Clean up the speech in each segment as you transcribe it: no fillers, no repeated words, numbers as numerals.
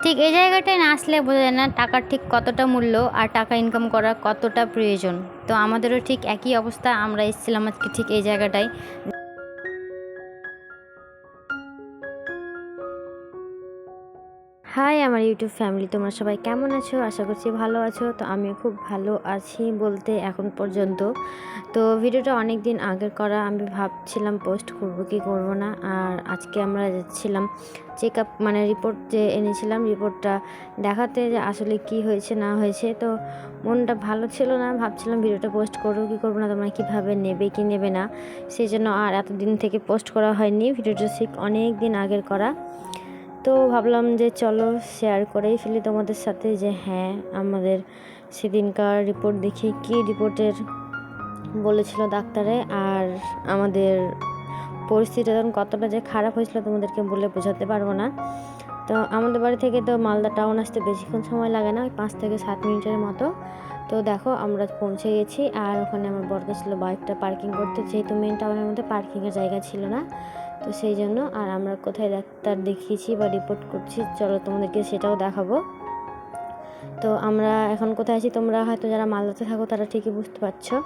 ঠিক এই জায়গাটায় না আসলে বোঝা যায় না টাকার ঠিক কতটা মূল্য আর টাকা ইনকাম করা কতটা প্রয়োজন। তো আমাদেরও ঠিক একই অবস্থা, আমরা এসেছিলাম আজকে ঠিক এই জায়গাটায়। হাই আমার ইউটিউব ফ্যামিলি, তোমরা সবাই কেমন আছো? আশা করছি ভালো আছো। তো আমিও খুব ভালো আছি বলতে এখন পর্যন্ত। তো ভিডিওটা অনেক দিন আগের করা, আমি ভাবছিলাম পোস্ট করব কি করব না। আর আজকে আমরা যাচ্ছিলাম চেক আপ, মানে রিপোর্ট যে এনেছিলাম রিপোর্টটা দেখাতে, যে আসলে কি হয়েছে না হয়েছে। তো মনটা ভালো ছিল না, ভাবছিলাম ভিডিওটা পোস্ট করবো কি করবো না, তোমরা কীভাবে নেবে কি নেবে না, সেই জন্য আর এতদিন থেকে পোস্ট করা হয়নি। ভিডিওটা ঠিক অনেক দিন আগের করা। তো ভাবলাম যে চলো শেয়ার করেই ফেলি তোমাদের সাথে, যে হ্যাঁ আমাদের সেদিনকার রিপোর্ট দেখি কি রিপোর্টের বলেছিল ডাক্তারে, আর আমাদের পরিস্থিতি তখন কতটা যে খারাপ হয়েছিল তোমাদেরকে বলে বোঝাতে পারবো না। তো আমাদের বাড়ি থেকে তো মালদা টাউন আসতে বেশিক্ষণ সময় লাগে না, 5 থেকে 7 মিনিটের মতো। তো দেখো আমরা পৌঁছে গেছি, আর ওখানে আমার বর ছিল বাইকটা পার্কিং করতে, যেহেতু মেন টাউনের মধ্যে পার্কিংয়ের জায়গা ছিল না, তো সেই জন্য। আর আমরা কোথায় ডাক্তার দেখিয়েছি বা রিপোর্ট করছি চলো তোমাদেরকে সেটাও দেখাবো। তো আমরা এখন কোথায় আছি, তোমরা হয়তো যারা মালদাতে থাকো তারা ঠিকই বুঝতে পারছো।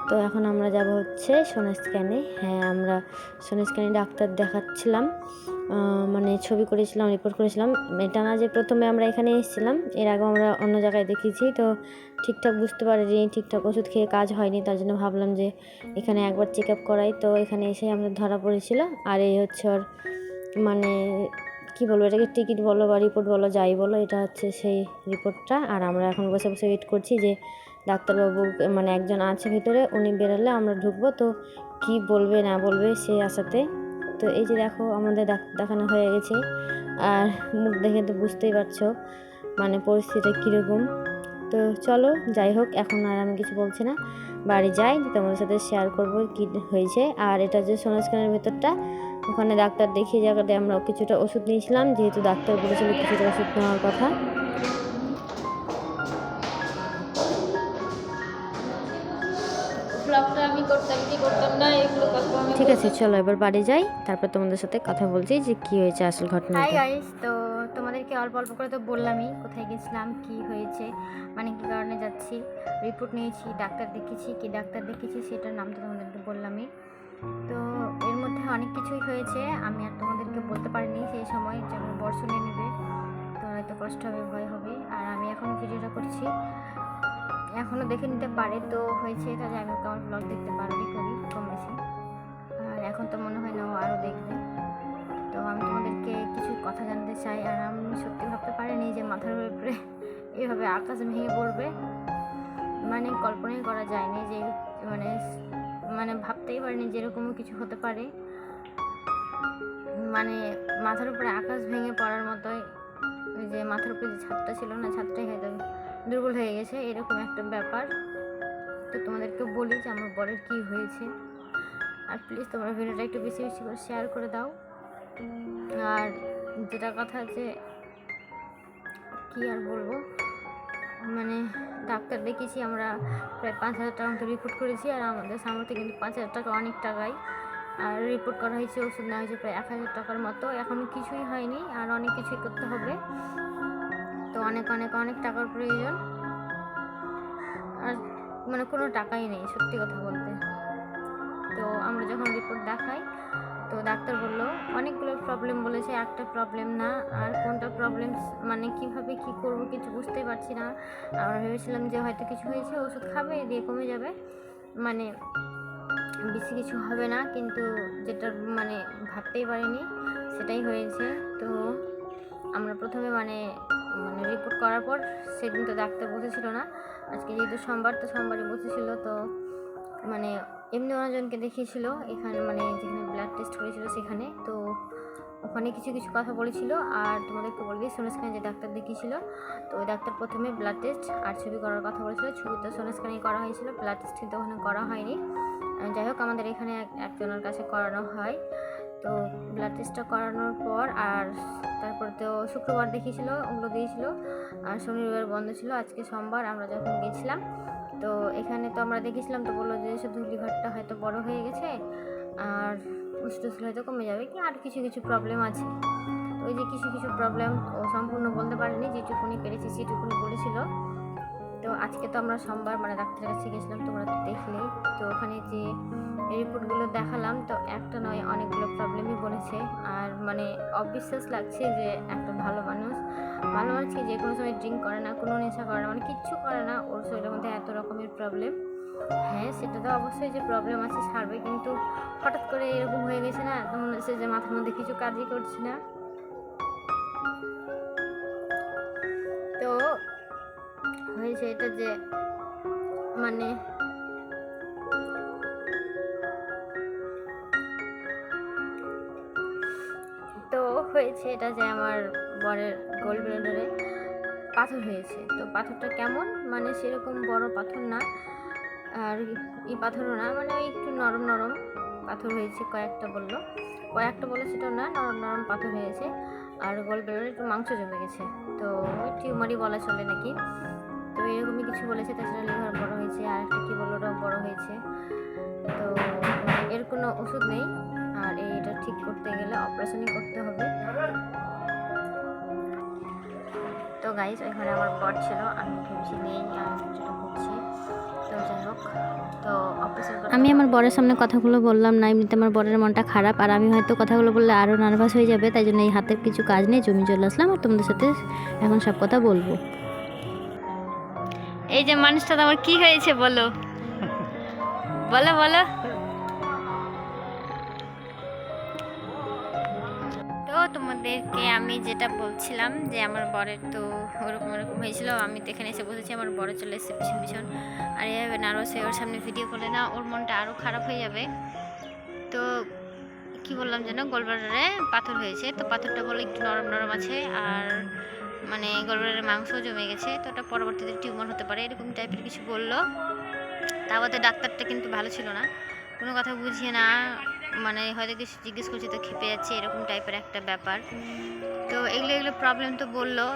তো এখন আমরা যাব হচ্ছে সোনা স্ক্যানে। হ্যাঁ, আমরা সোনা স্ক্যানে ডাক্তার দেখাচ্ছিলাম, মানে ছবি করেছিলাম, রিপোর্ট করেছিলাম। এটা না যে প্রথমে আমরা এখানে এসেছিলাম, এর আগে আমরা অন্য জায়গায় দেখিয়েছি, তো ঠিকঠাক বুঝতে পারিনি, ঠিকঠাক ওষুধ খেয়ে কাজ হয়নি, তার জন্য ভাবলাম যে এখানে একবার চেক আপ করাই। তো এখানে এসে আমাদের ধরা পড়েছিল। আর এই হচ্ছে ওর মানে কি বলবো, এটাকে টিকিট বলো বা রিপোর্ট বলো যাই বলো, এটা হচ্ছে সেই রিপোর্টটা। আর আমরা এখন বসে বসে ওয়েট করছি যে ডাক্তারবাবু, মানে একজন আছে ভিতরে, উনি বেরোলে আমরা ঢুকবো, তো কি বলবে না বলবে সেই আশাতে। তো এই যে দেখো আমাদের দেখানো হয়ে গেছে, আর মুখ দেখে তো বুঝতেই পারছো মানে পরিস্থিতিটা কীরকম। তো চলো যাই হোক, এখন আর আমি কিছু বলছি না, বাড়ি যাই, তোমাদের সাথে শেয়ার করবো কী হয়েছে। আর এটা যে সোনা স্ক্যানের ভেতরটা, ওখানে ডাক্তার দেখিয়ে জায়গাতে আমরা কিছুটা ওষুধ নিয়েছিলাম, যেহেতু ডাক্তার বলেছিল কিছুটা ওষুধ নেওয়ার কথা। ব্লগটা আমি করতাম কি করতাম না এগুলো কথা আমি ঠিক আছে, চলো এবার বাড়ি যাই, তারপর তোমাদের সাথে কথা বলছি যে কি হয়েছে আসল ঘটনা। হাই গাইস, তো তোমাদেরকে অল্প অল্প করে তো বললামই কোথায় গেছিলাম, কি হয়েছে, মানে কী কারণে যাচ্ছি, রিপোর্ট নিয়েছি, ডাক্তার দেখিয়েছি, কি ডাক্তার দেখিয়েছি সেটার নাম তো তোমাদেরকে বললামই। তো এর মধ্যে অনেক কিছুই হয়েছে, আমি আর তোমাদেরকে বলতে পারিনি সেই সময়, যেমন বর শুনে নেবে তো হয়তো কষ্ট হবে, ভয় হবে। আর আমি এখন ভিডিওটা করছি, এখনও দেখে নিতে পারে। তো হয়েছে এটা যে আমি তো আমার ব্লগ দেখতে পারি কম বেশি, আর এখন তো মনে হয় না ও আরও দেখবে। তো আমি তোমাদেরকে কিছু কথা জানতে চাই। আর আমি সত্যি ভাবতে পারিনি যে মাথার উপরে এইভাবে আকাশ ভেঙে পড়বে, মানে কল্পনাই করা যায়নি যে মানে মানে ভাবতেই পারিনি যে এরকমও কিছু হতে পারে। মানে মাথার উপরে আকাশ ভেঙে পড়ার মতোই, ওই যে মাথার উপরে যে ছাদটা ছিল না, ছাদটাই হয়তো দুর্বল হয়ে গেছে, এরকম একটা ব্যাপার। তো তোমাদেরকে বলি যে আমার বরের কী হয়েছে, আর প্লিজ তোমরা ভিডিওটা একটু বেশি বেশি করে শেয়ার করে দাও। আর যেটা কথা, যে কী আর বলবো, মানে ডাক্তার দেখিয়েছি আমরা, প্রায় 5,000 টাকা মতো রিপোর্ট করেছি, আর আমাদের সামর্থ্যে কিন্তু 5,000 টাকা অনেক টাকাই। আর রিপোর্ট করা হয়েছে, ওষুধ নেওয়া হয়েছে প্রায় 1,000 টাকার মতো, এখনও কিছুই হয়নি, আর অনেক কিছুই করতে হবে। তো অনেক অনেক অনেক টাকার প্রয়োজন, আর মানে কোনো টাকাই নেই সত্যি কথা বলতে। তো আমরা যখন রিপোর্ট দেখাই, তো ডাক্তার বললো অনেকগুলো প্রবলেম বলেছে, একটা প্রবলেম না। আর কোনটা প্রবলেম মানে কিভাবে কি করব কিছু বুঝতেই পারছি না। আমরা ভেবেছিলাম যে হয়তো কিছু হয়েছে, ওষুধ খাবে দিয়ে কমে যাবে, মানে বেশি কিছু হবে না, কিন্তু যেটা মানে ভাবতেই পারিনি সেটাই হয়েছে। তো আমরা প্রথমে মানে রিপোর্ট করার পর, সেদিন তো ডাক্তার বসেছিল না, আজকে যেহেতু সোমবার, তো সোমবারে বসেছিল। তো মানে এমনি অনেকজনকে দেখিয়েছিল এখানে, মানে যেখানে ব্লাড টেস্ট করেছিল সেখানে। তো ওখানে কিছু কিছু কথা বলেছিল। আর তোমাদেরকে বলবি সোনা স্ক্যানে যে ডাক্তার দেখিয়েছিল, তো ওই ডাক্তার প্রথমে ব্লাড টেস্ট আর ছবি করার কথা বলেছিল। ছবি তো সোনা স্ক্যানেই করা হয়েছিল, ব্লাড টেস্ট কিন্তু ওখানে করা হয়নি। যাই হোক, আমাদের এখানে একজনের কাছে করানো হয়। তো ব্লাড টেস্টটা করানোর পর, আর তারপর তো শুক্রবার দেখিয়েছিল, ওগুলো দিয়েছিল, আর শনিবার বন্ধ ছিল, আজকে সোমবার আমরা যখন গেছিলাম। তো এখানে তো আমরা দেখেছিলাম, তো বললো যে শুধু লিভারটা হয়তো বড় হয়ে গেছে, আর উষ্ণ হয়তো কমে যাবে, কি আর কিছু কিছু প্রবলেম আছে। ওই যে কিছু কিছু প্রবলেম ও সম্পূর্ণ বলতে পারে যেইটুকুনি পেরেছি সেটুকুনি বলেছিল। তো আজকে তো আমরা সোমবার মানে ডাক্তারের কাছে গেছিলাম, তোমরা তো দেখলেই। তো ওখানে যে রিপোর্টগুলো দেখালাম, তো একটা নয় অনেকগুলো প্রবলেমই বলেছে। আর মানে অবিশ্বাস লাগছে যে একটা ভালো মানুষ কি যে কোনো সময় ড্রিঙ্ক করে না, কোনো নেশা করে না, মানে কিচ্ছু করে না, ওর শরীরের মধ্যে এত রকমের প্রবলেম। হ্যাঁ, সেটা তো অবশ্যই যে প্রবলেম আছে সারবে, কিন্তু হঠাৎ করে এরকম হয়ে গেছে না, তো মনে হচ্ছে যে মাথার মধ্যে কিছু কাজই করছে না। তো হয়েছে এটা যে মানে তো হয়েছে এটা যে আমার বরের গোল্ড ব্লেডারে পাথর হয়েছে। তো পাথরটা কেমন, মানে সেরকম বড় পাথর না, আর এই পাথরও না, মানে ওই একটু নরম নরম পাথর হয়েছে। কয়েকটা বললো সেটাও না, নরম নরম পাথর হয়েছে। আর গোল্ড ব্লেডারে একটু মাংস জমে গেছে, তো ওই টিউমারই বলা চলে নাকি। তো এরকমই কিছু বলেছে। তাছাড়া লিভার বড় হয়েছে, আর একটা কী বললো ওটাও বড় হয়েছে। তো এর কোনো ওষুধ নেই, আর এটা ঠিক করতে গেলে অপারেশনই করতে হবে। তো গাইস, ওইখানে আমার বর ছিল, আমি ভেবেছি নেই, আর যেটা করছি। তো যাই হোক, তো অপারেশন আমি আমার বরের সামনে কথাগুলো বললাম না, এমনিতে আমার বরের মনটা খারাপ, আর আমি হয়তো কথাগুলো বললে আরও নার্ভাস হয়ে যাবে, তাই জন্য এই হাতের কিছু কাজ নেই, জমি চলে আসলাম আর তোমাদের সাথে এখন সব কথা বলবো। এই যে মানুষটা আমার কি হয়েছে বলো বলো বলো। তো তোমাদেরকে আমি যেটা বলছিলাম যে আমার বরের তো ওরকম হয়েছিল, আমি তো এখানে এসে বসেছি, আমার বড় চলে এসেছে পিছন, আর এভাবে নার্ভাস হয়ে ওর সামনে ভিডিও করলে না ওর মনটা আরও খারাপ হয়ে যাবে। তো কি বললাম যেন, গলব্লাডারে পাথর হয়েছে, তো পাথরটা বলে একটু নরম নরম আছে, আর মানে গলব্লাডারে মাংসও জমে গেছে, তো ওটা পরবর্তীতে টিউমার হতে পারে, এরকম টাইপের কিছু বললো। তা বাদে ডাক্তারটা কিন্তু ভালো ছিল না, কোনো কথা বুঝিয়ে না, মানে হয়তো কিছু জিজ্ঞেস করছি তো খেপে যাচ্ছে, এরকম টাইপের একটা ব্যাপার। তো এগুলো প্রবলেম তো বললো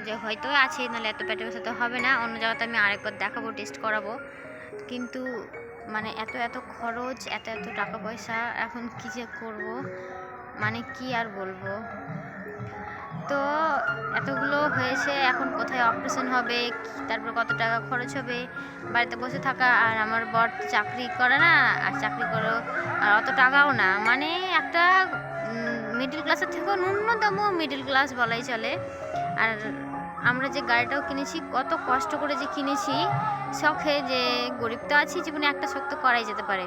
যে হয়তো আছে, নাহলে এত পেটে ব্যথা তো হবে না, অন্য জায়গাতে আমি আরেকবার দেখাবো, টেস্ট করাবো। কিন্তু মানে এত খরচ, এত টাকা পয়সা, এখন কী যে করবো, মানে কি আর বলবো। তো এতগুলো হয়েছে, এখন কোথায় অপারেশন হবে, তারপর কত টাকা খরচ হবে, বাড়িতে বসে থাকা, আর আমার বর চাকরি করে না, আর চাকরি করো আর অত টাকাও না, মানে একটা মিডল ক্লাসের থেকেও ন্যূনতম মিডল ক্লাস বলাই চলে। আর আমরা যে গাড়িটাও কিনেছি, কত কষ্ট করে যে কিনেছি, শখে, যে গরিব তো আছি, জীবনে একটা শখ তো করাই যেতে পারে,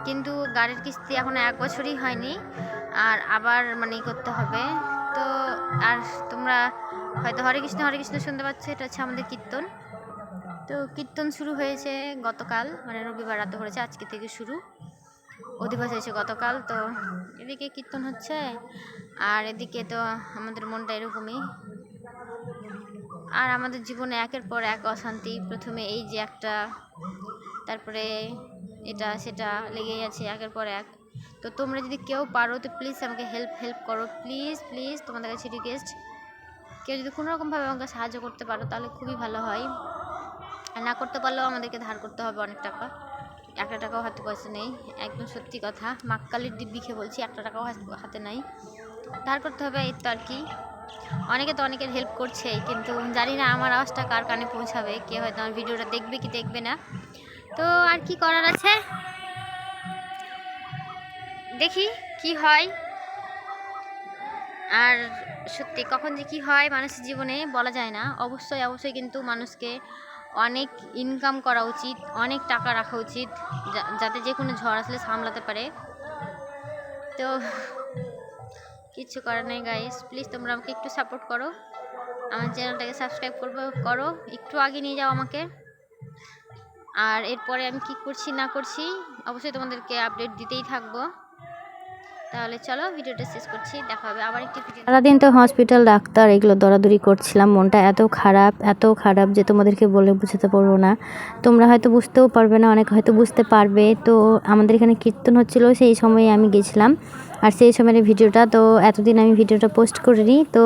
কিন্তু গাড়ির কিস্তি এখনও 1 বছরই হয়নি, আর আবার মানে করতে হবে। তো আর তোমরা হয়তো হরে কৃষ্ণ শুনতে পাচ্ছ, এটা হচ্ছে আমাদের কীর্তন। তো কীর্তন শুরু হয়েছে গতকাল, মানে রবিবার রাতে করেছে, আজকে থেকে শুরু, অধিবাস হয়েছে গতকাল। তো এদিকে কীর্তন হচ্ছে, আর এদিকে তো আমাদের মনটা এরকমই। আর আমাদের জীবনে একের পর এক অশান্তি, প্রথমে এই যে একটা, তারপরে এটা সেটা লেগেই আছে একের পর এক। তো তোমরা যদি কেউ পারো তো প্লিজ আমাকে হেল্প করো, প্লিজ তোমাদের কাছে রিকোয়েস্ট, কেউ যদি কোনো রকমভাবে আমাকে সাহায্য করতে পারো তাহলে খুবই ভালো হয়। আর না করতে পারলেও আমাদেরকে ধার করতে হবে অনেক টাকা, 1 টাকাও হাতে পয়সা নেই, একদম সত্যি কথা, মাক্কালির দিব্যি খেয়ে বলছি, 1 টাকাও হাতে নাই, ধার করতে হবে, এই তো আর কি। অনেকে তো অনেকের হেল্প করছে, কিন্তু জানি না আমার আওয়াজটা কার কানে পৌঁছাবে, কে হয়তো আমার ভিডিওটা দেখবে কি দেখবে না। তো আর কি করার আছে, দেখি কি হয়। আর সত্যি কখন যে কি হয় মানুষের জীবনে বলা যায় না। অবশ্যই কিন্তু মানুষকে অনেক ইনকাম করা উচিত, অনেক টাকা রাখা উচিত, যাতে যে কোনো ঝড় আসলে সামলাতে পারে। তো কিচ্ছু করার নেই গাইস, প্লিজ তোমরা আমাকে একটু সাপোর্ট করো, আমার চ্যানেলটাকে সাবস্ক্রাইব করো, একটু আগে নিয়ে যাও আমাকে। আর এরপরে আমি কি করছি না করছি অবশ্যই তোমাদেরকে আপডেট দিতেই থাকবো। তাহলে চলো ভিডিওটা শেষ করছি, দেখা হবে আবার একটি ভিডিও। সারাদিন তো হসপিটাল, ডাক্তার, এগুলো দৌড়াদৌড়ি করছিলাম, মনটা এত খারাপ যে তোমাদেরকে বলে বুঝাতে পারবো না। তোমরা হয়তো বুঝতেও পারবে না, অনেকে হয়তো বুঝতে পারবে। তো আমাদের এখানে কীর্তন হচ্ছিল, সেই সময়ে আমি গেছিলাম, আর সেই সময়ের ভিডিওটা, তো এতদিন আমি ভিডিওটা পোস্ট করিনি। তো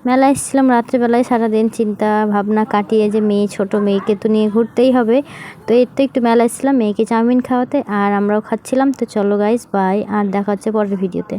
মেলায় এসেছিলাম রাত্রেবেলায়, সারাদিন চিন্তা ভাবনা কাটিয়ে, যে ছোট মেয়েকে তো নিয়ে ঘুরতেই হবে, তো এর তো একটু মেলায় এসেছিলাম মেয়েকে চাউমিন খাওয়াতে, আর আমরাও খাচ্ছিলাম। তো চলো গাইস, বাই, আর দেখা হচ্ছে পরের ভিডিওতে।